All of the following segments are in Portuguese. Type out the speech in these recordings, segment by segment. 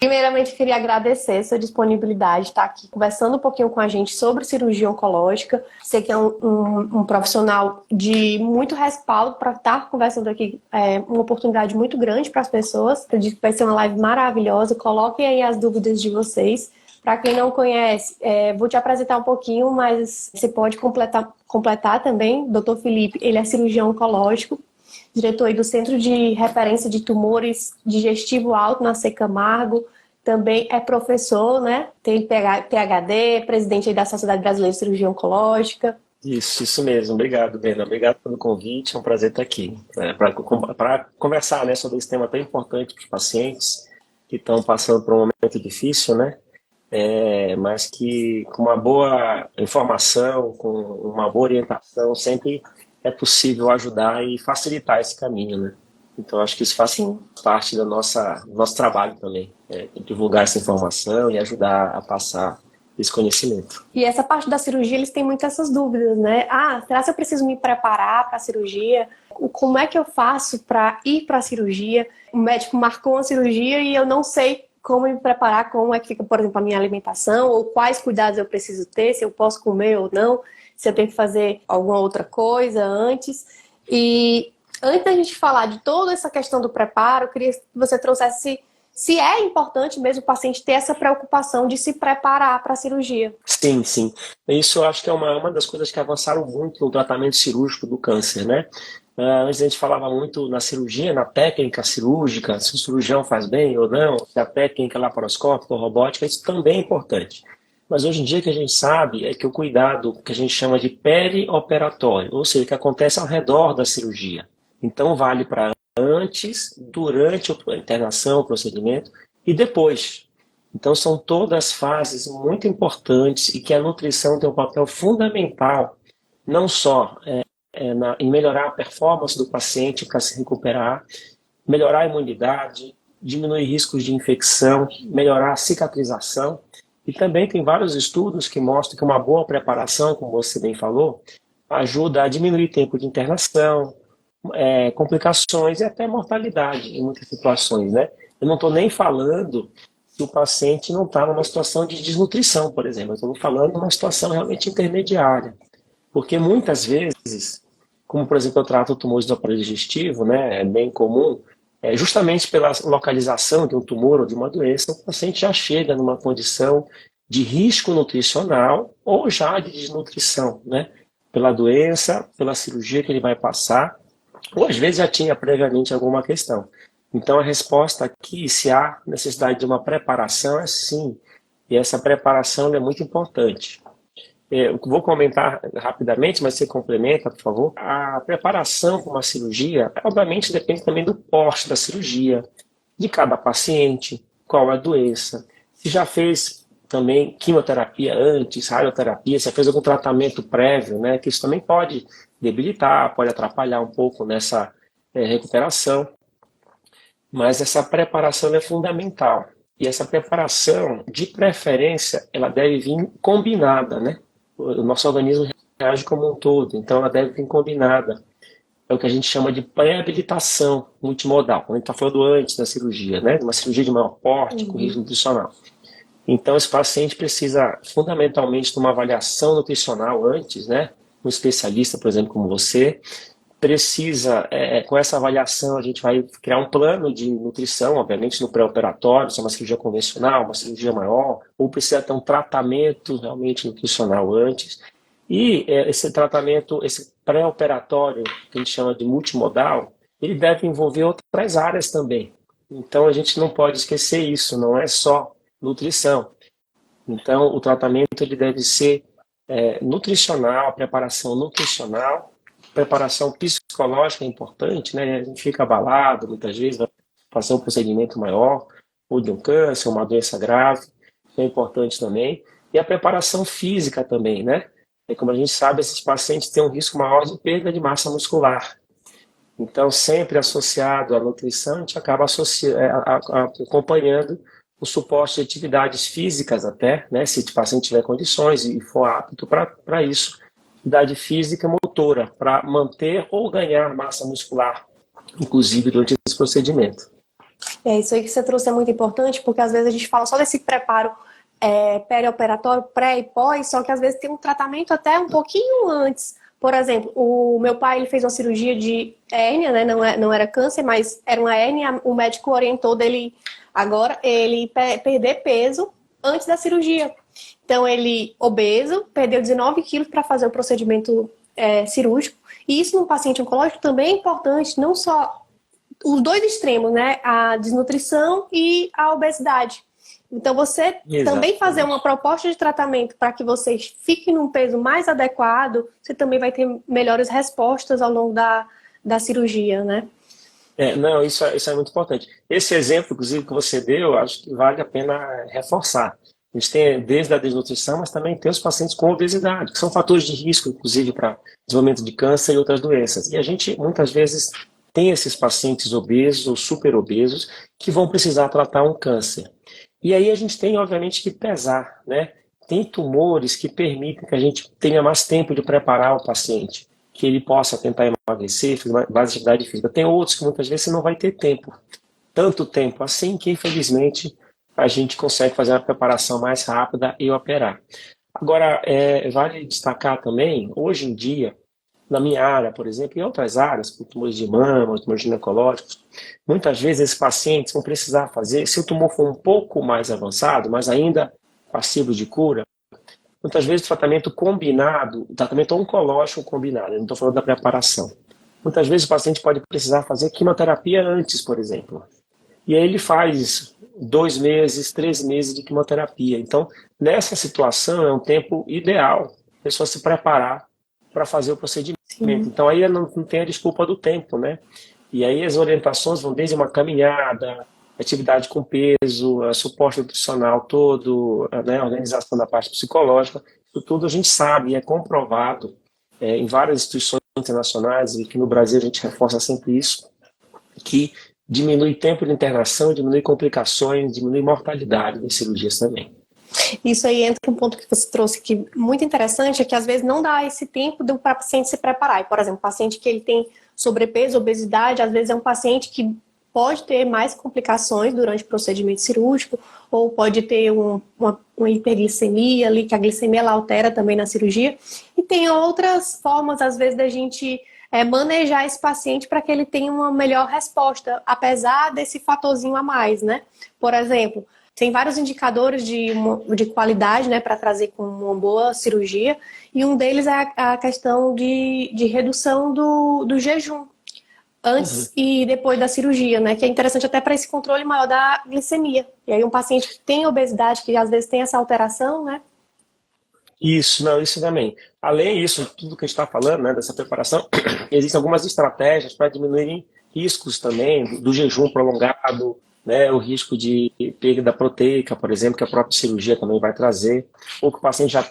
Primeiramente, eu queria agradecer sua disponibilidade de estar aqui conversando um pouquinho com a gente sobre cirurgia oncológica. Sei que é um profissional de muito respaldo para estar conversando aqui, uma oportunidade muito grande para as pessoas. Acredito que vai ser uma live maravilhosa. Coloquem aí as dúvidas de vocês. Para quem não conhece, vou te apresentar um pouquinho, mas você pode completar também. Dr. Felipe, ele é cirurgião oncológico, diretor aí do Centro de Referência de Tumores Digestivo Alto na C. Camargo, também é professor, né? Tem PhD, presidente aí da Sociedade Brasileira de Cirurgia Oncológica. Isso mesmo. Obrigado, Brenda. Obrigado pelo convite. É um prazer estar aqui para conversar, né, sobre esse tema tão importante para os pacientes que estão passando por um momento difícil, né? Mas que com uma boa informação, com uma boa orientação, sempre é possível ajudar e facilitar esse caminho, né? Então, acho que isso faz parte do nosso trabalho também, divulgar essa informação e ajudar a passar esse conhecimento. E essa parte da cirurgia, eles têm muitas essas dúvidas, né? Será que eu preciso me preparar para a cirurgia? Como é que eu faço para ir para a cirurgia? O médico marcou uma cirurgia e eu não sei como me preparar, como é que fica, por exemplo, a minha alimentação, ou quais cuidados eu preciso ter, se eu posso comer ou não, se eu tenho que fazer alguma outra coisa antes. E antes da gente falar de toda essa questão do preparo, eu queria que você trouxesse se é importante mesmo o paciente ter essa preocupação de se preparar para a cirurgia. Sim, sim. Isso eu acho que é uma das coisas que avançaram muito no tratamento cirúrgico do câncer, né? Antes a gente falava muito na cirurgia, na técnica cirúrgica, se o cirurgião faz bem ou não, se a técnica laparoscópica ou robótica, isso também é importante. Mas hoje em dia o que a gente sabe é que o cuidado que a gente chama de perioperatório, ou seja, que acontece ao redor da cirurgia. Então vale para antes, durante a internação, o procedimento e depois. Então são todas fases muito importantes e que a nutrição tem um papel fundamental, não só em melhorar a performance do paciente para se recuperar, melhorar a imunidade, diminuir riscos de infecção, melhorar a cicatrização. E também tem vários estudos que mostram que uma boa preparação, como você bem falou, ajuda a diminuir tempo de internação, complicações e até mortalidade em muitas situações, né? Eu não estou nem falando se o paciente não está numa situação de desnutrição, por exemplo. Eu estou falando de uma situação realmente intermediária. Porque muitas vezes, como por exemplo eu trato tumores do aparelho digestivo, né, é bem comum, justamente pela localização de um tumor ou de uma doença, o paciente já chega numa condição de risco nutricional ou já de desnutrição, né? Pela doença, pela cirurgia que ele vai passar, ou às vezes já tinha previamente alguma questão. Então a resposta aqui, se há necessidade de uma preparação, é sim. E essa preparação é muito importante. Eu vou comentar rapidamente, mas você complementa, por favor. A preparação para uma cirurgia, obviamente, depende também do porte da cirurgia, de cada paciente, qual a doença, se já fez também quimioterapia antes, radioterapia, se já fez algum tratamento prévio, né, que isso também pode debilitar, pode atrapalhar um pouco nessa recuperação. Mas essa preparação é fundamental. E essa preparação, de preferência, ela deve vir combinada, né? O nosso organismo reage como um todo, então ela deve vir combinada. É o que a gente chama de pré-habilitação multimodal, quando a gente está falando antes da cirurgia, né? Uma cirurgia de maior porte, com risco nutricional. Então esse paciente precisa fundamentalmente de uma avaliação nutricional antes, né? Um especialista, por exemplo, como você, precisa, com essa avaliação, a gente vai criar um plano de nutrição, obviamente no pré-operatório, se é uma cirurgia convencional, uma cirurgia maior, ou precisa ter um tratamento realmente nutricional antes. E esse tratamento, esse pré-operatório, que a gente chama de multimodal, ele deve envolver outras áreas também. Então a gente não pode esquecer isso, não é só nutrição. Então o tratamento ele deve ser nutricional, preparação nutricional, preparação psicológica é importante, né? A gente fica abalado muitas vezes, vai fazer um procedimento maior, ou de um câncer, uma doença grave, é importante também. E a preparação física também, né? Como a gente sabe, esses pacientes têm um risco maior de perda de massa muscular. Então, sempre associado à nutrição, a gente acaba acompanhando o suporte de atividades físicas até, né? Se o paciente tiver condições e for apto para isso. Atividade física e motora, para manter ou ganhar massa muscular, inclusive durante esse procedimento. É isso aí que você trouxe é muito importante, porque às vezes a gente fala só desse preparo perioperatório, pré e pós, só que às vezes tem um tratamento até um pouquinho antes. Por exemplo, o meu pai ele fez uma cirurgia de hérnia, né? Não era câncer, mas era uma hérnia. O médico orientou dele agora ele perder peso antes da cirurgia. Então ele obeso, perdeu 19 quilos para fazer o procedimento cirúrgico. E isso no paciente oncológico também é importante, não só os dois extremos, né? A desnutrição e a obesidade. Então, você também fazer uma proposta de tratamento para que você fique num peso mais adequado, você também vai ter melhores respostas ao longo da cirurgia, né? Não, isso é muito importante. Esse exemplo, inclusive, que você deu, acho que vale a pena reforçar. A gente tem desde a desnutrição, mas também tem os pacientes com obesidade, que são fatores de risco, inclusive, para desenvolvimento de câncer e outras doenças. E a gente, muitas vezes, tem esses pacientes obesos ou superobesos que vão precisar tratar um câncer. E aí a gente tem, obviamente, que pesar, né? Tem tumores que permitem que a gente tenha mais tempo de preparar o paciente, que ele possa tentar emagrecer, fazer mais atividade física. Tem outros que muitas vezes você não vai ter tempo, tanto tempo assim que, infelizmente, a gente consegue fazer uma preparação mais rápida e operar. Agora, vale destacar também, hoje em dia, na minha área, por exemplo, e em outras áreas, por tumores de mama, tumores ginecológicos, muitas vezes esses pacientes vão precisar fazer, se o tumor for um pouco mais avançado, mas ainda passivo de cura, muitas vezes o tratamento combinado, o tratamento oncológico combinado, eu não estou falando da preparação. Muitas vezes o paciente pode precisar fazer quimioterapia antes, por exemplo. E aí ele faz 2 meses, 3 meses de quimioterapia. Então, nessa situação, é um tempo ideal a pessoa se preparar para fazer o procedimento. Sim. Então aí não tem a desculpa do tempo, né? E aí as orientações vão desde uma caminhada, atividade com peso, suporte nutricional todo, né, organização da parte psicológica, isso tudo a gente sabe e é comprovado em várias instituições internacionais, e aqui no Brasil a gente reforça sempre isso, que diminui tempo de internação, diminui complicações, diminui mortalidade das cirurgias também. Isso aí entra um ponto que você trouxe que muito interessante, é que às vezes não dá esse tempo para o paciente se preparar. E, por exemplo, o paciente que ele tem sobrepeso, obesidade, às vezes é um paciente que pode ter mais complicações durante o procedimento cirúrgico, ou pode ter uma hiperglicemia ali, que a glicemia ela altera também na cirurgia. E tem outras formas, às vezes, da gente manejar esse paciente para que ele tenha uma melhor resposta, apesar desse fatorzinho a mais, né? Por exemplo, tem vários indicadores de qualidade, né, para trazer com uma boa cirurgia, e um deles é a questão de redução do jejum, antes e depois da cirurgia, né, que é interessante até para esse controle maior da glicemia. E aí um paciente que tem obesidade, que às vezes tem essa alteração, né? Isso também. Além disso, tudo que a gente está falando, né, dessa preparação, existem algumas estratégias para diminuir riscos também do jejum prolongado, né, o risco de perda proteica, por exemplo, que a própria cirurgia também vai trazer, ou que o paciente já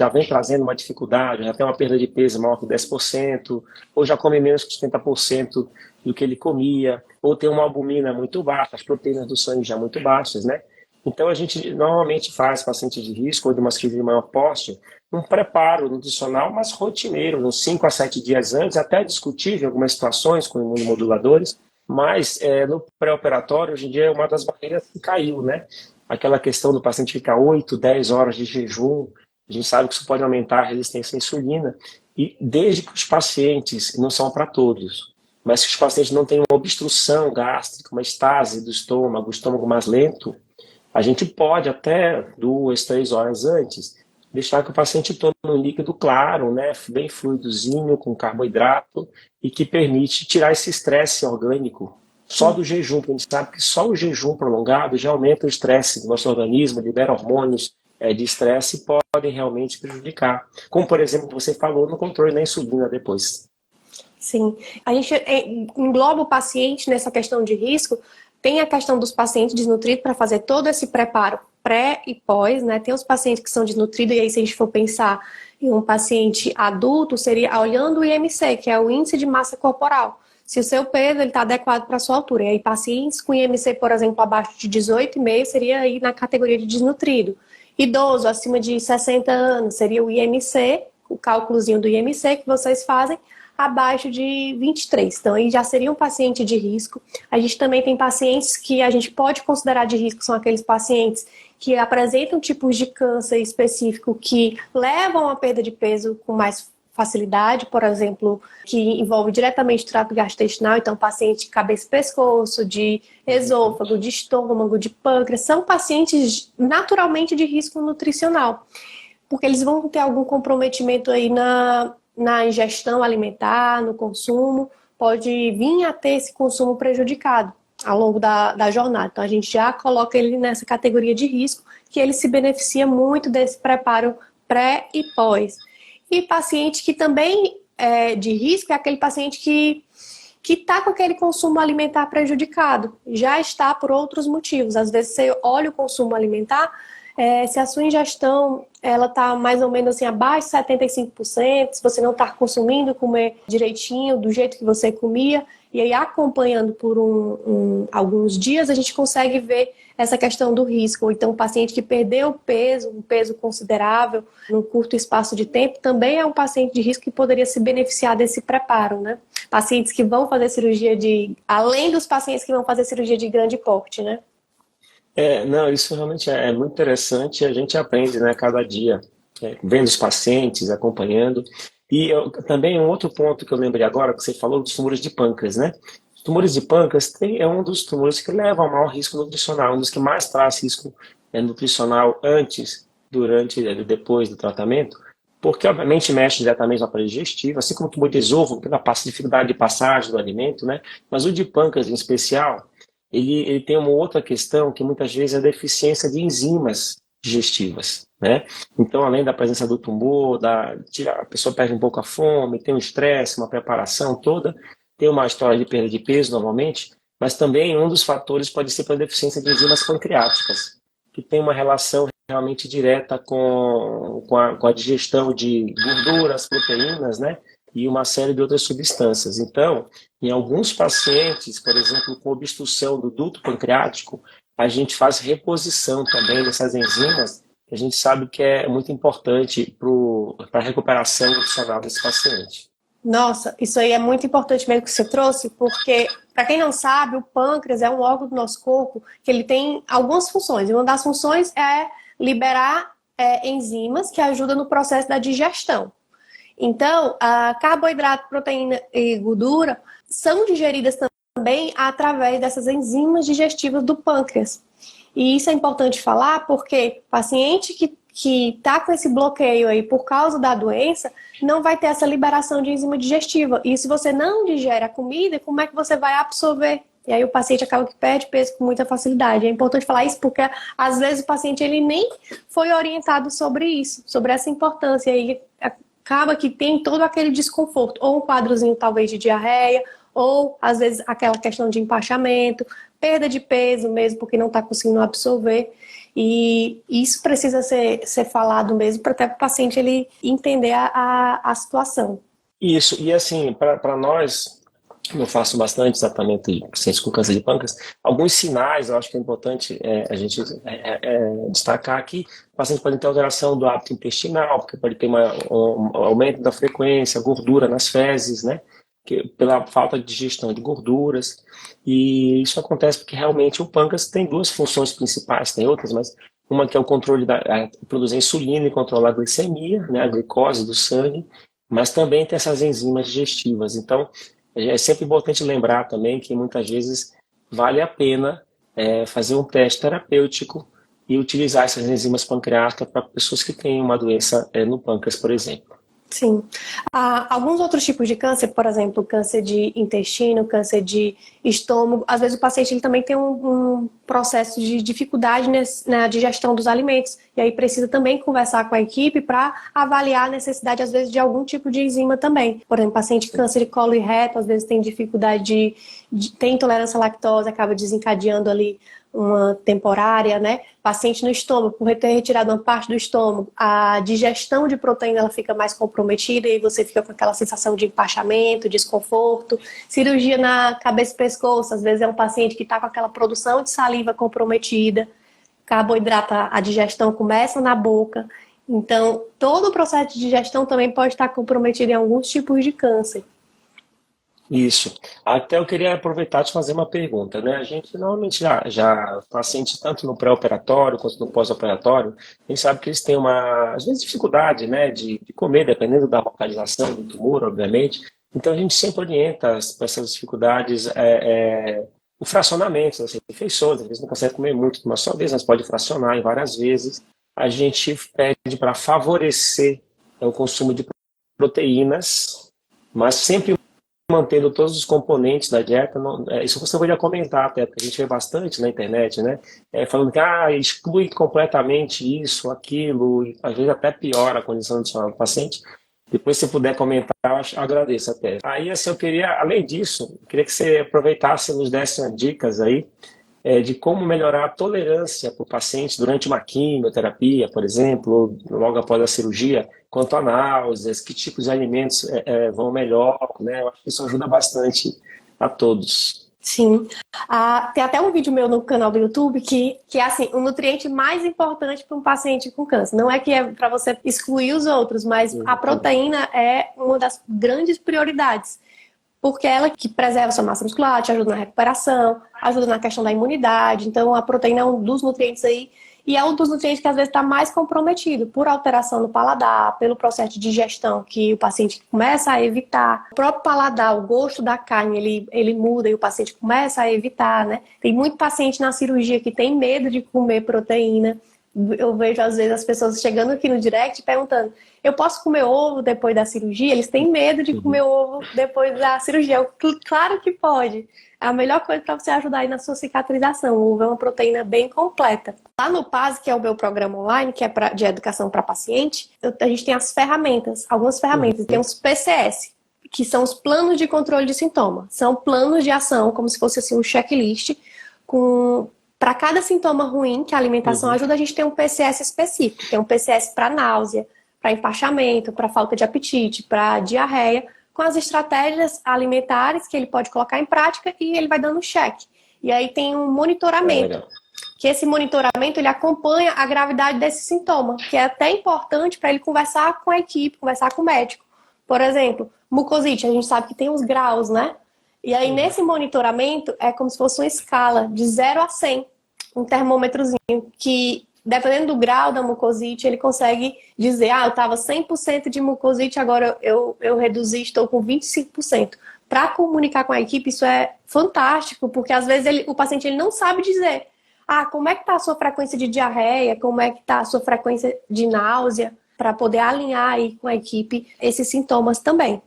vem trazendo uma dificuldade, já tem uma perda de peso maior que 10%, ou já come menos que 70% do que ele comia, ou tem uma albumina muito baixa, as proteínas do sangue já muito baixas, né? Então a gente normalmente faz pacientes de risco ou de uma cirurgia de maior porte um preparo nutricional, mas rotineiro, uns 5 a 7 dias antes, até discutível em algumas situações com imunomoduladores, mas no pré-operatório, hoje em dia, é uma das barreiras que caiu, né? Aquela questão do paciente ficar 8, 10 horas de jejum, a gente sabe que isso pode aumentar a resistência à insulina, e desde que os pacientes, não são para todos, mas que os pacientes não tenham uma obstrução gástrica, uma estase do estômago, o estômago mais lento, a gente pode até 2, 3 horas antes deixar que o paciente tome um líquido claro, né, bem fluidozinho, com carboidrato, e que permite tirar esse estresse orgânico só do jejum, porque a gente sabe que só o jejum prolongado já aumenta o estresse do nosso organismo, libera hormônios de estresse e podem realmente prejudicar. Como, por exemplo, você falou no controle da insulina depois. Sim. A gente engloba o paciente nessa questão de risco. Tem a questão dos pacientes desnutridos para fazer todo esse preparo pré e pós, né? Tem os pacientes que são desnutridos, e aí se a gente for pensar em um paciente adulto, seria olhando o IMC, que é o índice de massa corporal. Se o seu peso está adequado para a sua altura. E aí pacientes com IMC, por exemplo, abaixo de 18,5 seria aí na categoria de desnutrido. Idoso, acima de 60 anos, seria o IMC, o cálculozinho do IMC que vocês fazem, abaixo de 23. Então, aí já seria um paciente de risco. A gente também tem pacientes que a gente pode considerar de risco, são aqueles pacientes que apresentam tipos de câncer específico que levam a perda de peso com mais facilidade, por exemplo, que envolve diretamente o trato gastrointestinal, então paciente de cabeça e pescoço, de esôfago, de estômago, de pâncreas, são pacientes naturalmente de risco nutricional, porque eles vão ter algum comprometimento aí na ingestão alimentar, no consumo, pode vir a ter esse consumo prejudicado ao longo da jornada. Então a gente já coloca ele nessa categoria de risco, que ele se beneficia muito desse preparo pré e pós. E paciente que também é de risco é aquele paciente que está com aquele consumo alimentar prejudicado, já está por outros motivos. Às vezes você olha o consumo alimentar, se a sua ingestão ela está mais ou menos assim, abaixo de 75%, se você não está consumindo comer direitinho, do jeito que você comia, e aí acompanhando por alguns dias, a gente consegue ver essa questão do risco. Ou então o paciente que perdeu peso, um peso considerável, num curto espaço de tempo, também é um paciente de risco que poderia se beneficiar desse preparo, né? Pacientes que vão fazer cirurgia além dos pacientes que vão fazer cirurgia de grande porte, né? Não, isso realmente é muito interessante e a gente aprende, né, cada dia, vendo os pacientes, acompanhando. E também um outro ponto que eu lembrei agora, que você falou dos tumores de pâncreas, né? Os tumores de pâncreas é um dos tumores que levam ao maior risco nutricional, um dos que mais traz risco nutricional antes, durante e depois do tratamento, porque obviamente mexe diretamente no aparelho digestivo, assim como o tumor de esôfago, pela dificuldade de passagem do alimento, né? Mas o de pâncreas em especial, ele tem uma outra questão que muitas vezes é a deficiência de enzimas digestivas, né? Então, além da presença do tumor, a pessoa perde um pouco a fome, tem um estresse, uma preparação toda, tem uma história de perda de peso normalmente, mas também um dos fatores pode ser pela deficiência de enzimas pancreáticas, que tem uma relação realmente direta com a digestão de gorduras, proteínas, né? E uma série de outras substâncias. Então, em alguns pacientes, por exemplo, com obstrução do duto pancreático, a gente faz reposição também dessas enzimas, que a gente sabe que é muito importante para a recuperação nutricional desse paciente. Nossa, isso aí é muito importante mesmo que você trouxe, porque, para quem não sabe, o pâncreas é um órgão do nosso corpo que ele tem algumas funções. E uma das funções é liberar enzimas que ajudam no processo da digestão. Então, carboidrato, proteína e gordura são digeridas também através dessas enzimas digestivas do pâncreas. E isso é importante falar porque paciente que está com esse bloqueio aí por causa da doença não vai ter essa liberação de enzima digestiva. E se você não digere a comida, como é que você vai absorver? E aí o paciente acaba que perde peso com muita facilidade. É importante falar isso porque às vezes o paciente ele nem foi orientado sobre isso, sobre essa importância. E aí acaba que tem todo aquele desconforto, ou um quadrozinho talvez de diarreia, ou às vezes aquela questão de empachamento, perda de peso mesmo, porque não está conseguindo absorver. E isso precisa ser falado mesmo, para até o paciente ele entender a situação. Isso, e assim, para nós, eu faço bastante tratamento de pacientes com câncer de pâncreas, alguns sinais eu acho que é importante a gente destacar que o paciente pode ter alteração do hábito intestinal, porque pode ter um aumento da frequência, gordura nas fezes, né? Pela falta de digestão de gorduras, e isso acontece porque realmente o pâncreas tem duas funções principais, tem outras, mas uma que é o controle produzir insulina e controlar a glicemia, né, a glicose do sangue, mas também tem essas enzimas digestivas. Então, é sempre importante lembrar também que muitas vezes vale a pena fazer um teste terapêutico e utilizar essas enzimas pancreáticas para pessoas que têm uma doença no pâncreas, por exemplo. Sim. Alguns outros tipos de câncer, por exemplo, câncer de intestino, câncer de estômago, às vezes o paciente ele também tem um processo de dificuldade na digestão dos alimentos. E aí precisa também conversar com a equipe para avaliar a necessidade, às vezes, de algum tipo de enzima também. Por exemplo, paciente com câncer de colo e reto, às vezes tem dificuldade tem intolerância à lactose, acaba desencadeando ali uma temporária, né? Paciente no estômago, por ter retirado uma parte do estômago, a digestão de proteína ela fica mais comprometida e você fica com aquela sensação de empachamento, desconforto. Cirurgia na cabeça e pescoço, às vezes é um paciente que está com aquela produção de saliva comprometida, carboidrato, a digestão começa na boca. Então, todo o processo de digestão também pode estar comprometido em alguns tipos de câncer. Isso. Até eu queria aproveitar e te fazer uma pergunta, né? A gente normalmente já paciente tanto no pré-operatório quanto no pós-operatório, a gente sabe que eles têm às vezes, dificuldade, né, de comer, dependendo da localização do tumor, obviamente. Então a gente sempre orienta para essas dificuldades o fracionamento das refeições. Às vezes não consegue comer muito de uma só vez, mas pode fracionar em várias vezes. A gente pede para favorecer o consumo de proteínas, mas sempre mantendo todos os componentes da dieta. Isso você poderia comentar até, porque a gente vê bastante na internet, né? Falando que exclui completamente isso, aquilo, e às vezes até piora a condição do paciente. Depois, se puder comentar, eu agradeço até. Aí, assim, eu queria, além disso, eu queria que você aproveitasse e nos desse dicas aí de como melhorar a tolerância para o paciente durante uma quimioterapia, por exemplo, ou logo após a cirurgia, quanto a náuseas, que tipos de alimentos vão melhor, né? Eu acho que isso ajuda bastante a todos. Sim. Tem até um vídeo meu no canal do YouTube que é assim, o nutriente mais importante para um paciente com câncer. Não é que é para você excluir os outros, mas a proteína é uma das grandes prioridades. Porque ela que preserva sua massa muscular, te ajuda na recuperação, ajuda na questão da imunidade. Então, a proteína é um dos nutrientes aí, e é um dos nutrientes que às vezes está mais comprometido por alteração no paladar, pelo processo de digestão que o paciente começa a evitar. O próprio paladar, o gosto da carne, ele muda e o paciente começa a evitar, né? Tem muito paciente na cirurgia que tem medo de comer proteína. Eu vejo, às vezes, as pessoas chegando aqui no direct perguntando: eu posso comer ovo depois da cirurgia? Eles têm medo de comer ovo depois da cirurgia. Claro que pode. É a melhor coisa para você ajudar aí na sua cicatrização. O ovo é uma proteína bem completa. Lá no PAS, que é o meu programa online, que é de educação para paciente, a gente tem as ferramentas, algumas ferramentas. Tem os PCS, que são os planos de controle de sintoma. São planos de ação, como se fosse assim, um checklist para cada sintoma ruim que a alimentação ajuda, a gente tem um PCS específico. Tem um PCS para náusea, para empachamento, para falta de apetite, para diarreia, com as estratégias alimentares que ele pode colocar em prática e ele vai dando check. E aí tem um monitoramento, que esse monitoramento ele acompanha a gravidade desse sintoma, que é até importante para ele conversar com a equipe, conversar com o médico. Por exemplo, mucosite, a gente sabe que tem os graus, né? E aí nesse monitoramento é como se fosse uma escala de 0 a 100, um termômetrozinho que, dependendo do grau da mucosite, ele consegue dizer: eu estava 100% de mucosite, agora eu reduzi, estou com 25%. Para comunicar com a equipe, isso é fantástico, porque às vezes o paciente ele não sabe dizer: como é que está a sua frequência de diarreia, como é que está a sua frequência de náusea, para poder alinhar aí com a equipe esses sintomas também.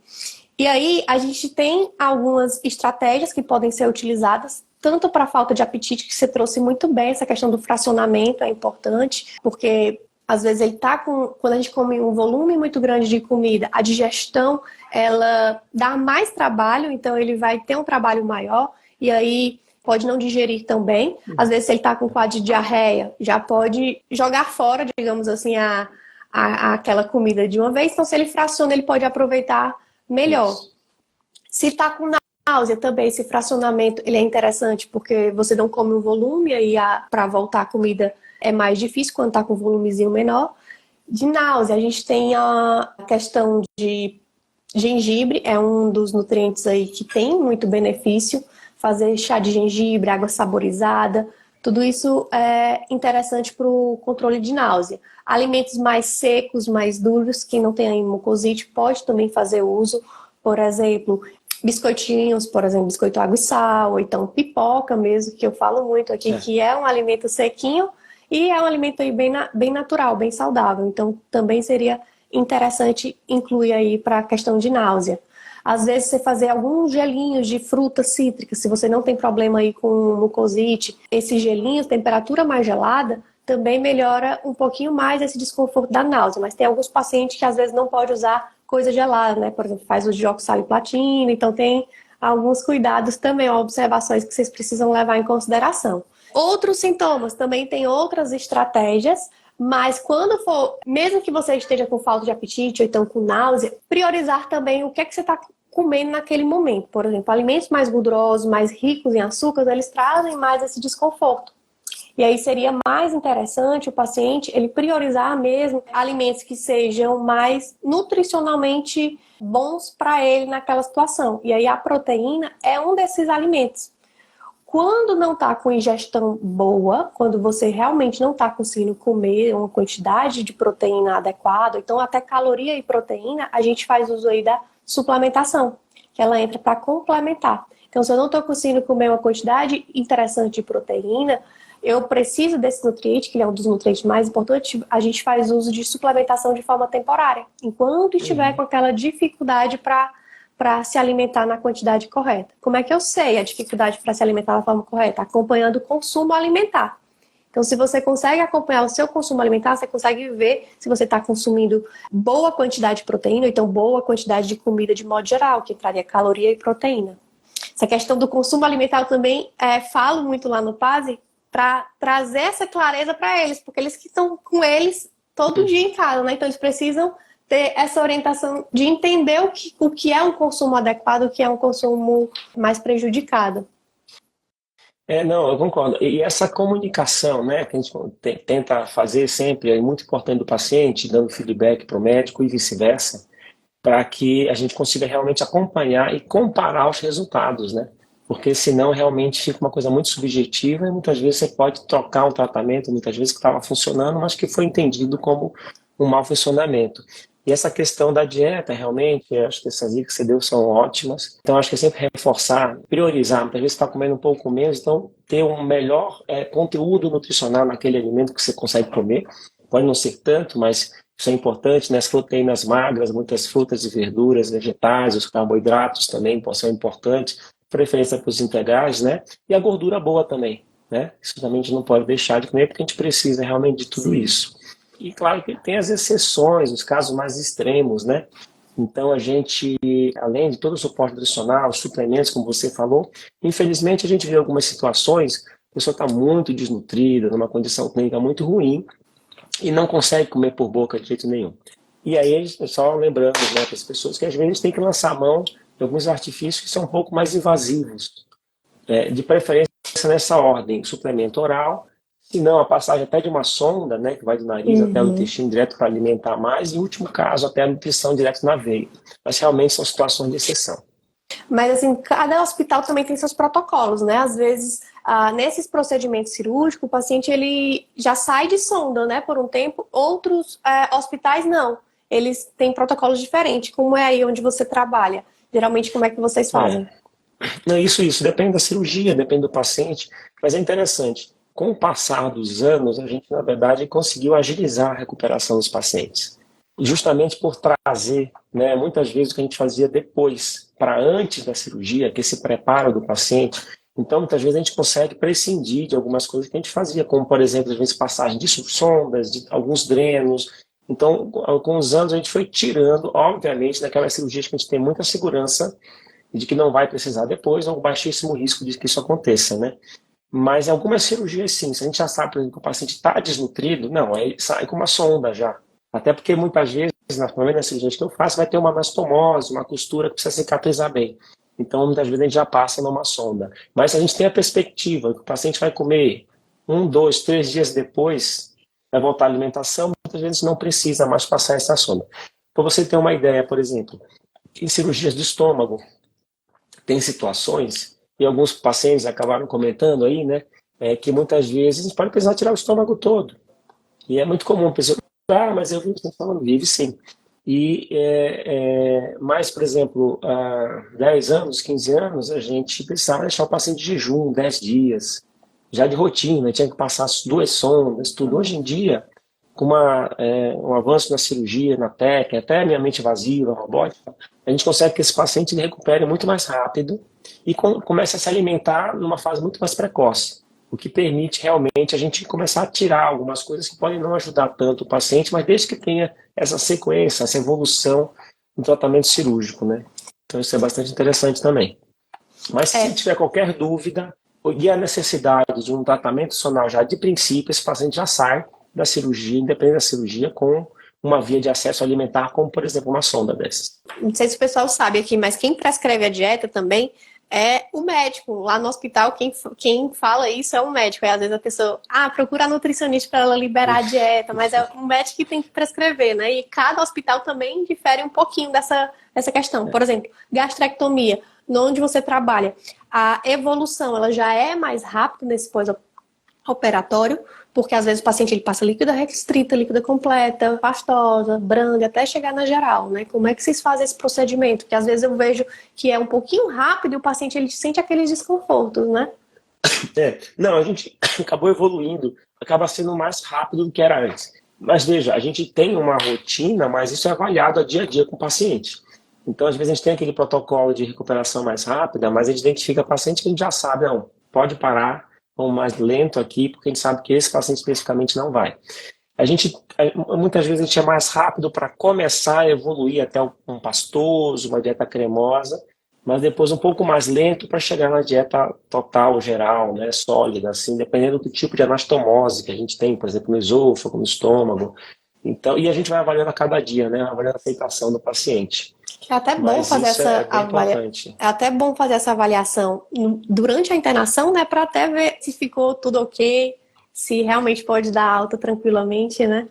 E aí a gente tem algumas estratégias que podem ser utilizadas tanto para a falta de apetite, que você trouxe muito bem, essa questão do fracionamento é importante, porque às vezes ele tá quando a gente come um volume muito grande de comida, a digestão, ela dá mais trabalho, então ele vai ter um trabalho maior, e aí pode não digerir tão bem. Às vezes, se ele tá com quadro de diarreia, já pode jogar fora, digamos assim, aquela comida de uma vez. Então, se ele fraciona, ele pode aproveitar melhor. Isso. Se tá com náusea também, esse fracionamento ele é interessante, porque você não come um volume, aí para voltar a comida é mais difícil quando tá com um volumezinho menor. De náusea, a gente tem a questão de gengibre, é um dos nutrientes aí que tem muito benefício. Fazer chá de gengibre, água saborizada, tudo isso é interessante para o controle de náusea. Alimentos mais secos, mais duros, quem não tem mucosite pode também fazer uso. Por exemplo, biscoitinhos, por exemplo, biscoito água e sal, ou então pipoca mesmo, que eu falo muito aqui, que é um alimento sequinho e é um alimento aí bem natural, bem saudável. Então, também seria interessante incluir aí para a questão de náusea. Às vezes, você fazer alguns gelinhos de frutas cítricas, se você não tem problema aí com mucosite, esses gelinhos, temperatura mais gelada, também melhora um pouquinho mais esse desconforto da náusea. Mas tem alguns pacientes que às vezes não pode usar coisa gelada, né? Por exemplo, faz uso de oxaliplatina, então tem alguns cuidados também, observações que vocês precisam levar em consideração. Outros sintomas, também tem outras estratégias, mas quando for, mesmo que você esteja com falta de apetite ou então com náusea, priorizar também o que é que você está comendo naquele momento. Por exemplo, alimentos mais gordurosos, mais ricos em açúcares, eles trazem mais esse desconforto. E aí seria mais interessante o paciente ele priorizar mesmo alimentos que sejam mais nutricionalmente bons para ele naquela situação. E aí a proteína é um desses alimentos. Quando não está com ingestão boa, quando você realmente não está conseguindo comer uma quantidade de proteína adequada, então até caloria e proteína, a gente faz uso aí da suplementação, que ela entra para complementar. Então, se eu não estou conseguindo comer uma quantidade interessante de proteína, eu preciso desse nutriente, que é um dos nutrientes mais importantes, a gente faz uso de suplementação de forma temporária, enquanto estiver com aquela dificuldade para se alimentar na quantidade correta. Como é que eu sei a dificuldade para se alimentar da forma correta? Acompanhando o consumo alimentar. Então, se você consegue acompanhar o seu consumo alimentar, você consegue ver se você está consumindo boa quantidade de proteína, ou então boa quantidade de comida de modo geral, que traria caloria e proteína. Essa questão do consumo alimentar eu também falo muito lá no PASE para trazer essa clareza para eles, porque eles que estão com eles todo dia em casa, né? Então, eles precisam ter essa orientação de entender o que é um consumo adequado, o que é um consumo mais prejudicado. Não, eu concordo. E essa comunicação, né, que a gente tenta fazer sempre, é muito importante do paciente, dando feedback para o médico e vice-versa, para que a gente consiga realmente acompanhar e comparar os resultados, né? Porque senão realmente fica uma coisa muito subjetiva e muitas vezes você pode trocar um tratamento, muitas vezes que estava funcionando, mas que foi entendido como um mau funcionamento. E essa questão da dieta, realmente, eu acho que essas dicas que você deu são ótimas. Então, acho que é sempre reforçar, priorizar. Muitas vezes você está comendo um pouco menos, então ter um melhor conteúdo nutricional naquele alimento que você consegue comer. Pode não ser tanto, mas isso é importante, né? As proteínas magras, muitas frutas e verduras, vegetais, os carboidratos também são importantes, preferência para os integrais, né? E a gordura boa também, né? Isso também a gente não pode deixar de comer, porque a gente precisa realmente de tudo isso. E claro que tem as exceções, os casos mais extremos, né? Então a gente, além de todo o suporte nutricional, os suplementos, como você falou, infelizmente a gente vê algumas situações, a pessoa está muito desnutrida, numa condição clínica muito ruim, e não consegue comer por boca de jeito nenhum. E aí, só lembrando, né, para as pessoas que às vezes tem que lançar a mão de alguns artifícios que são um pouco mais invasivos, de preferência nessa ordem, suplemento oral, se não a passagem até de uma sonda, né, que vai do nariz até o intestino direto para alimentar mais, e em último caso até a nutrição direto na veia. Mas realmente são situações de exceção. Mas, assim, cada hospital também tem seus protocolos, né? Às vezes, nesses procedimentos cirúrgicos, o paciente ele já sai de sonda, né, por um tempo. Outros hospitais não. Eles têm protocolos diferentes. Como é aí onde você trabalha? Geralmente, como é que vocês fazem? Não, isso. Depende da cirurgia, depende do paciente. Mas é interessante. Com o passar dos anos, a gente, na verdade, conseguiu agilizar a recuperação dos pacientes. Justamente por trazer, né, muitas vezes o que a gente fazia depois, para antes da cirurgia, que é esse preparo do paciente. Então, muitas vezes a gente consegue prescindir de algumas coisas que a gente fazia, como, por exemplo, às vezes passagem de sondas, de alguns drenos. Então, com os anos a gente foi tirando, obviamente, daquelas cirurgias que a gente tem muita segurança de que não vai precisar depois, ou baixíssimo risco de que isso aconteça, né? Mas em algumas cirurgias, sim, se a gente já sabe, por exemplo, que o paciente está desnutrido, não, aí sai com uma sonda já. Até porque muitas vezes, nas primeiras cirurgias que eu faço, vai ter uma anastomose, uma costura que precisa cicatrizar bem. Então, muitas vezes a gente já passa numa sonda. Mas a gente tem a perspectiva que o paciente vai comer 1, 2, 3 dias depois, vai voltar à alimentação, muitas vezes não precisa mais passar essa sonda. Para você ter uma ideia, por exemplo, em cirurgias do estômago, tem situações, e alguns pacientes acabaram comentando aí, né, que muitas vezes a gente pode precisar tirar o estômago todo. E é muito comum a pessoa, mas eu vi que você está falando, vive sim. E mais, por exemplo, há 10 anos, 15 anos, a gente precisava deixar o paciente de jejum 10 dias, já de rotina, tinha que passar as 2 sondas, tudo. Hoje em dia, com um avanço na cirurgia, na técnica, até minha mente invasiva, robótica, a gente consegue que esse paciente ele recupere muito mais rápido e comece a se alimentar numa fase muito mais precoce, o que permite realmente a gente começar a tirar algumas coisas que podem não ajudar tanto o paciente, mas desde que tenha essa sequência, essa evolução no tratamento cirúrgico, né? Então isso é bastante interessante também. Mas se tiver qualquer dúvida e a necessidade de um tratamento sonal já de princípio, esse paciente já sai da cirurgia, independente da cirurgia, com uma via de acesso alimentar, como por exemplo uma sonda dessas. Não sei se o pessoal sabe aqui, mas quem prescreve a dieta também é o médico. Lá no hospital, quem fala isso é o médico. Aí, às vezes a pessoa, procura a nutricionista para ela liberar a dieta, mas é o médico que tem que prescrever, né? E cada hospital também difere um pouquinho dessa questão. Por exemplo, gastrectomia, onde você trabalha, a evolução, ela já é mais rápida nesse pós-operatório, porque às vezes o paciente ele passa líquida restrita, líquida completa, pastosa, branda, até chegar na geral, né? Como é que vocês fazem esse procedimento? Porque às vezes eu vejo que é um pouquinho rápido e o paciente ele sente aqueles desconfortos, né? Não, a gente acabou evoluindo, acaba sendo mais rápido do que era antes. Mas veja, a gente tem uma rotina, mas isso é avaliado dia a dia com o paciente. Então, às vezes, a gente tem aquele protocolo de recuperação mais rápida, mas a gente identifica paciente que a gente já sabe, não, pode parar, vamos mais lento aqui, porque a gente sabe que esse paciente especificamente não vai. Muitas vezes a gente é mais rápido para começar a evoluir até um pastoso, uma dieta cremosa, mas depois um pouco mais lento para chegar na dieta total, geral, né, sólida, assim, dependendo do tipo de anastomose que a gente tem, por exemplo, no esôfago, no estômago. Então, e a gente vai avaliando a cada dia, né, avaliando a aceitação do paciente. É até bom Mas fazer isso é bem importante. É até bom fazer essa avaliação durante a internação, né, para até ver se ficou tudo ok, se realmente pode dar alta tranquilamente, né?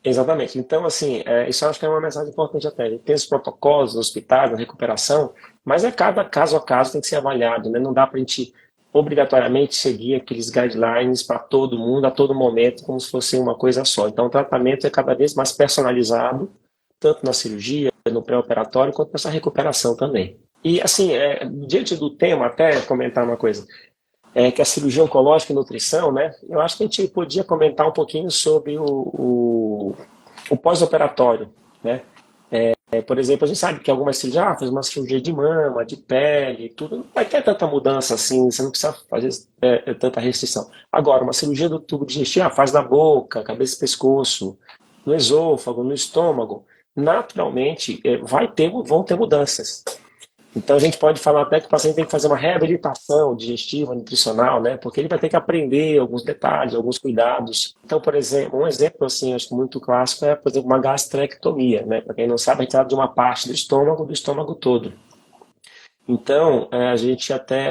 Exatamente. Então, assim, isso eu acho que é uma mensagem importante até. A gente tem os protocolos nos hospitais, na recuperação, mas cada caso a caso tem que ser avaliado, né? Não dá para a gente obrigatoriamente seguir aqueles guidelines para todo mundo, a todo momento, como se fosse uma coisa só. Então, o tratamento é cada vez mais personalizado, tanto na cirurgia, no pré-operatório, quanto nessa recuperação também. E, assim, diante do tema, até comentar uma coisa, que é a cirurgia oncológica e nutrição, né? Eu acho que a gente podia comentar um pouquinho sobre o pós-operatório, né? Por exemplo, a gente sabe que algumas cirurgias, faz uma cirurgia de mama, de pele, tudo, não vai ter tanta mudança assim, você não precisa fazer tanta restrição. Agora, uma cirurgia do tubo digestivo, faz na boca, cabeça e pescoço, no esôfago, no estômago, naturalmente vão ter mudanças. Então a gente pode falar até que o paciente tem que fazer uma reabilitação digestiva, nutricional, né? Porque ele vai ter que aprender alguns detalhes, alguns cuidados. Então, por exemplo, um exemplo assim, acho que muito clássico é, por exemplo, uma gastrectomia, né? Para quem não sabe, a gente fala de uma parte do estômago todo. Então,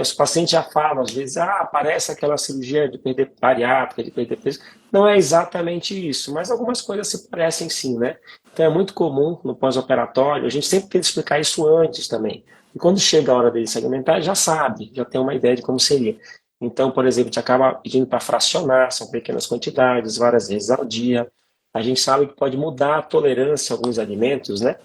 os pacientes já falam, às vezes, parece aquela cirurgia de perder bariátrica, de perder peso. Não é exatamente isso, mas algumas coisas se parecem sim, né? Então é muito comum no pós-operatório, a gente sempre tem que explicar isso antes também. E quando chega a hora dele se alimentar, já sabe, já tem uma ideia de como seria. Então, por exemplo, a gente acaba pedindo para fracionar, são pequenas quantidades, várias vezes ao dia. A gente sabe que pode mudar a tolerância a alguns alimentos, né?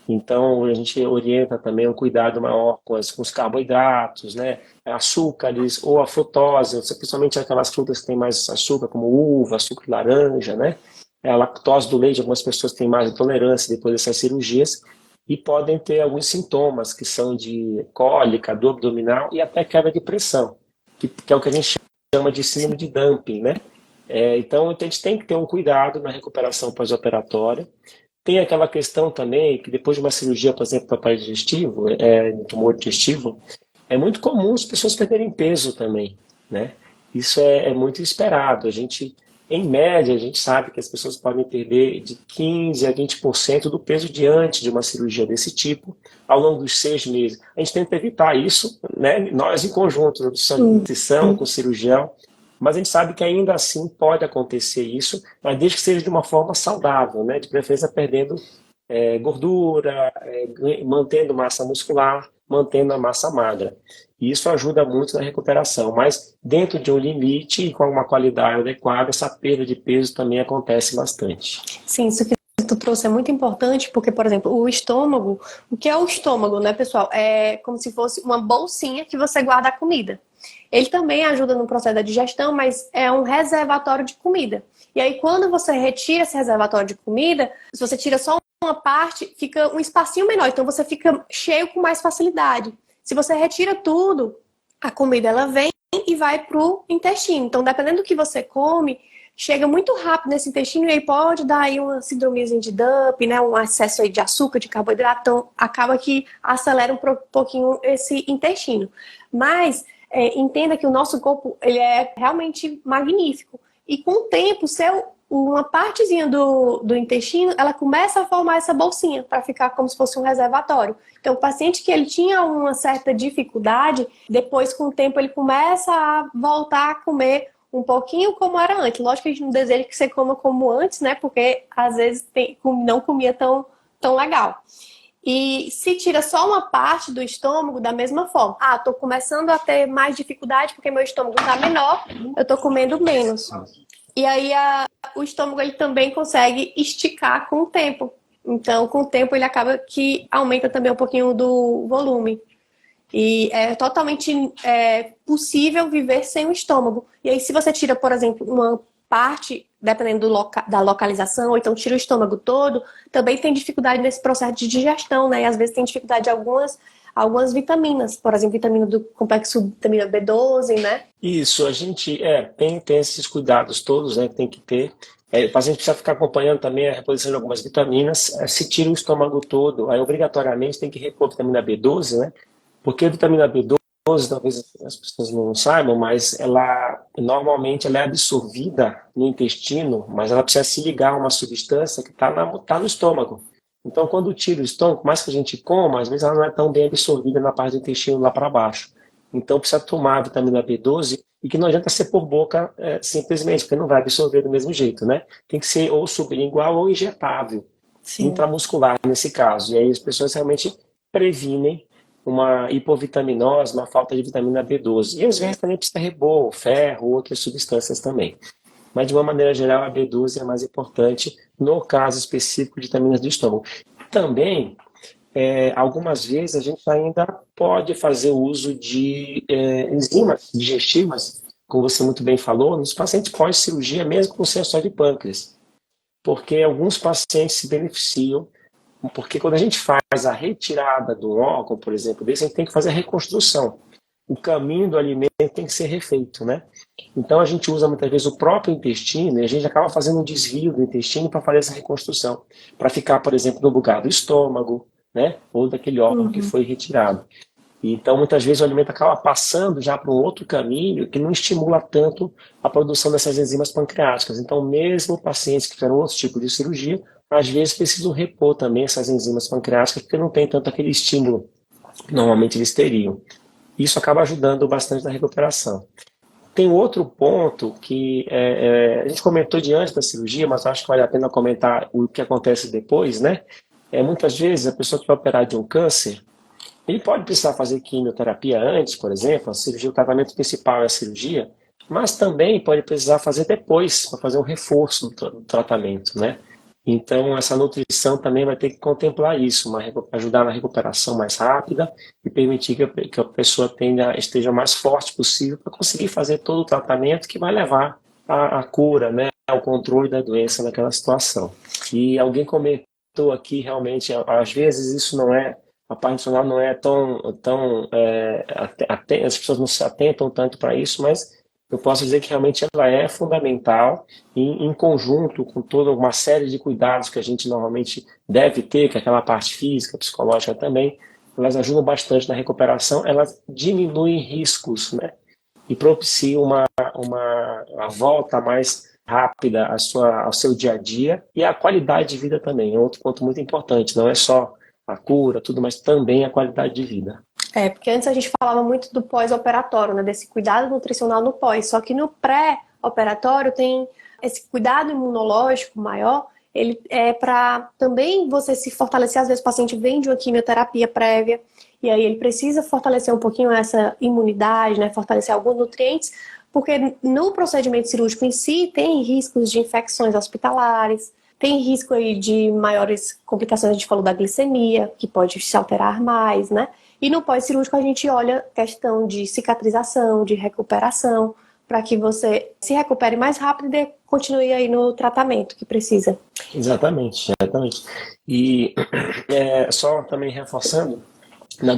Então, a gente orienta também um cuidado maior com os carboidratos, né? Açúcares ou a frutose, principalmente aquelas frutas que têm mais açúcar, como uva, açúcar de laranja, né? A lactose do leite, algumas pessoas têm mais intolerância depois dessas cirurgias e podem ter alguns sintomas que são de cólica, dor abdominal e até queda de pressão, que é o que a gente chama de síndrome de dumping, né? Então, a gente tem que ter um cuidado na recuperação pós-operatória. Tem aquela questão também que depois de uma cirurgia, por exemplo, para aparelho digestivo, tumor digestivo, é muito comum as pessoas perderem peso também, né? Isso é muito esperado. Em média, a gente sabe que as pessoas podem perder de 15% a 20% do peso diante de uma cirurgia desse tipo ao longo dos 6 meses. A gente tenta evitar isso, né? Nós em conjunto, nutrição com cirurgião, mas a gente sabe que ainda assim pode acontecer isso, mas desde que seja de uma forma saudável, né? De preferência perdendo gordura, mantendo massa muscular, mantendo a massa magra. E isso ajuda muito na recuperação, mas dentro de um limite e com uma qualidade adequada, essa perda de peso também acontece bastante. Sim, isso que tu trouxe é muito importante, porque, por exemplo, o estômago, o que é o estômago, né, pessoal? É como se fosse uma bolsinha que você guarda a comida. Ele também ajuda no processo da digestão, mas é um reservatório de comida. E aí, quando você retira esse reservatório de comida, se você tira só uma parte, fica um espacinho menor, então você fica cheio com mais facilidade. Se você retira tudo, a comida ela vem e vai pro intestino. Então, dependendo do que você come, chega muito rápido nesse intestino e aí pode dar aí uma síndromezinha de dumping, né? Um excesso aí de açúcar, de carboidrato. Então, acaba que acelera um pouquinho esse intestino. Mas entenda que o nosso corpo ele é realmente magnífico. E com o tempo, uma partezinha do intestino, ela começa a formar essa bolsinha para ficar como se fosse um reservatório. Então, o paciente que ele tinha uma certa dificuldade, depois, com o tempo, ele começa a voltar a comer um pouquinho como era antes. Lógico que a gente não deseja que você coma como antes, né? Porque, às vezes, não comia tão legal. E se tira só uma parte do estômago, da mesma forma. Ah, tô começando a ter mais dificuldade porque meu estômago tá menor, eu tô comendo menos. E aí o estômago ele também consegue esticar com o tempo. Então, com o tempo, ele acaba que aumenta também um pouquinho do volume. E é totalmente possível viver sem o estômago. E aí, se você tira, por exemplo, uma parte, dependendo da localização, ou então tira o estômago todo, também tem dificuldade nesse processo de digestão, né? E às vezes tem dificuldade de algumas vitaminas, por exemplo, vitamina do complexo vitamina B12, né? Isso, a gente tem esses cuidados todos, né, que tem que ter. O paciente precisa ficar acompanhando também a reposição de algumas vitaminas. Se tira o estômago todo, aí obrigatoriamente tem que repor vitamina B12, né? Porque a vitamina B12, talvez as pessoas não saibam, mas ela normalmente ela é absorvida no intestino, mas ela precisa se ligar a uma substância que tá no estômago. Então, quando tira o estômago, por mais que a gente coma, às vezes ela não é tão bem absorvida na parte do intestino lá para baixo. Então, precisa tomar a vitamina B12 e que não adianta ser por boca simplesmente, porque não vai absorver do mesmo jeito, né? Tem que ser ou sublingual ou injetável, Sim. intramuscular nesse caso. E aí as pessoas realmente previnem uma hipovitaminose, uma falta de vitamina B12. E às vezes também precisa repor ferro, outras substâncias também. Mas de uma maneira geral, a B12 é mais importante no caso específico de vitaminas do estômago. Também, algumas vezes a gente ainda pode fazer uso de enzimas digestivas, como você muito bem falou, nos pacientes pós-cirurgia, mesmo com sensor de pâncreas. Porque alguns pacientes se beneficiam, porque quando a gente faz a retirada do órgão, por exemplo, desse, a gente tem que fazer a reconstrução. O caminho do alimento tem que ser refeito, né? Então a gente usa muitas vezes o próprio intestino e a gente acaba fazendo um desvio do intestino para fazer essa reconstrução, para ficar, por exemplo, no lugar do estômago, né? Ou daquele órgão que foi retirado. Então, muitas vezes, o alimento acaba passando já para um outro caminho que não estimula tanto a produção dessas enzimas pancreáticas. Então, mesmo pacientes que fizeram outro tipo de cirurgia, às vezes precisam repor também essas enzimas pancreáticas porque não tem tanto aquele estímulo que normalmente eles teriam. Isso acaba ajudando bastante na recuperação. Tem outro ponto que a gente comentou de antes da cirurgia, mas acho que vale a pena comentar o que acontece depois, né? Muitas vezes a pessoa que vai operar de um câncer, ele pode precisar fazer quimioterapia antes, por exemplo, a cirurgia, o tratamento principal é a cirurgia, mas também pode precisar fazer depois, para fazer um reforço do tratamento, né? Então, essa nutrição também vai ter que contemplar isso, ajudar na recuperação mais rápida e permitir que a pessoa esteja mais forte possível para conseguir fazer todo o tratamento que vai levar à cura, né, ao controle da doença naquela situação. E alguém comentou aqui, realmente, às vezes isso não é, a parte nutricional não é as pessoas não se atentam tanto para isso, mas eu posso dizer que realmente ela é fundamental em conjunto com toda uma série de cuidados que a gente normalmente deve ter, que é aquela parte física, psicológica também, elas ajudam bastante na recuperação, elas diminuem riscos, né? E propiciam uma volta mais rápida ao seu dia a dia e a qualidade de vida também. É outro ponto muito importante, não é só a cura, tudo, mas também a qualidade de vida. Porque antes a gente falava muito do pós-operatório, né? Desse cuidado nutricional no pós. Só que no pré-operatório tem esse cuidado imunológico maior, ele é para também você se fortalecer. Às vezes o paciente vem de uma quimioterapia prévia, e aí ele precisa fortalecer um pouquinho essa imunidade, né? Fortalecer alguns nutrientes, porque no procedimento cirúrgico em si tem riscos de infecções hospitalares, tem risco aí de maiores complicações, a gente falou da glicemia, que pode se alterar mais, né? E no pós-cirúrgico a gente olha questão de cicatrização, de recuperação, para que você se recupere mais rápido e continue aí no tratamento que precisa. Exatamente, exatamente. E só também reforçando,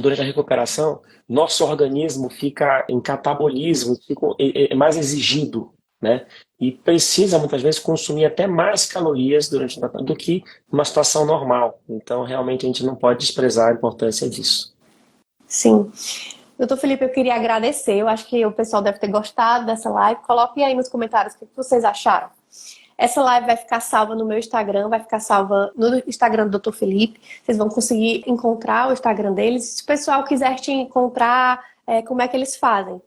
durante a recuperação, nosso organismo fica em catabolismo, é mais exigido, né? E precisa muitas vezes consumir até mais calorias durante o tratamento do que uma situação normal. Então, realmente, a gente não pode desprezar a importância disso. Sim. Doutor Felipe, eu queria agradecer. Eu acho que o pessoal deve ter gostado dessa live. Coloque aí nos comentários o que vocês acharam. Essa live vai ficar salva no meu Instagram, vai ficar salva no Instagram do Dr. Felipe. Vocês vão conseguir encontrar o Instagram deles. Se o pessoal quiser te encontrar, como é que eles fazem?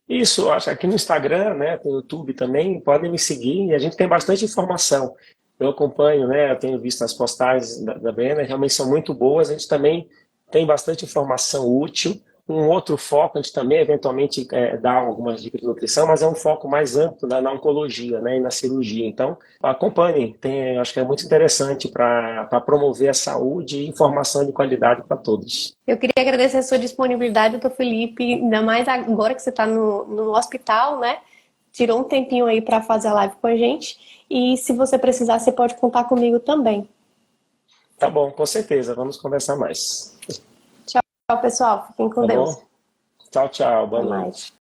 Isso, acho que aqui no Instagram, né, tem o YouTube também, podem me seguir e a gente tem bastante informação. Eu acompanho, né, eu tenho visto as postagens da Brenner, realmente são muito boas. A gente também tem bastante informação útil. Um outro foco, a gente também eventualmente dá algumas dicas de nutrição, mas é um foco mais amplo na oncologia, né, e na cirurgia. Então, acompanhem, acho que é muito interessante para promover a saúde e informação de qualidade para todos. Eu queria agradecer a sua disponibilidade, doutor Felipe, ainda mais agora que você está no hospital, né? Tirou um tempinho aí para fazer a live com a gente. E se você precisar, você pode contar comigo também. Tá bom, com certeza. Vamos conversar mais. Tchau, pessoal. Fiquem com Tá Deus. bom? Tchau, tchau. Boa Até noite. mais.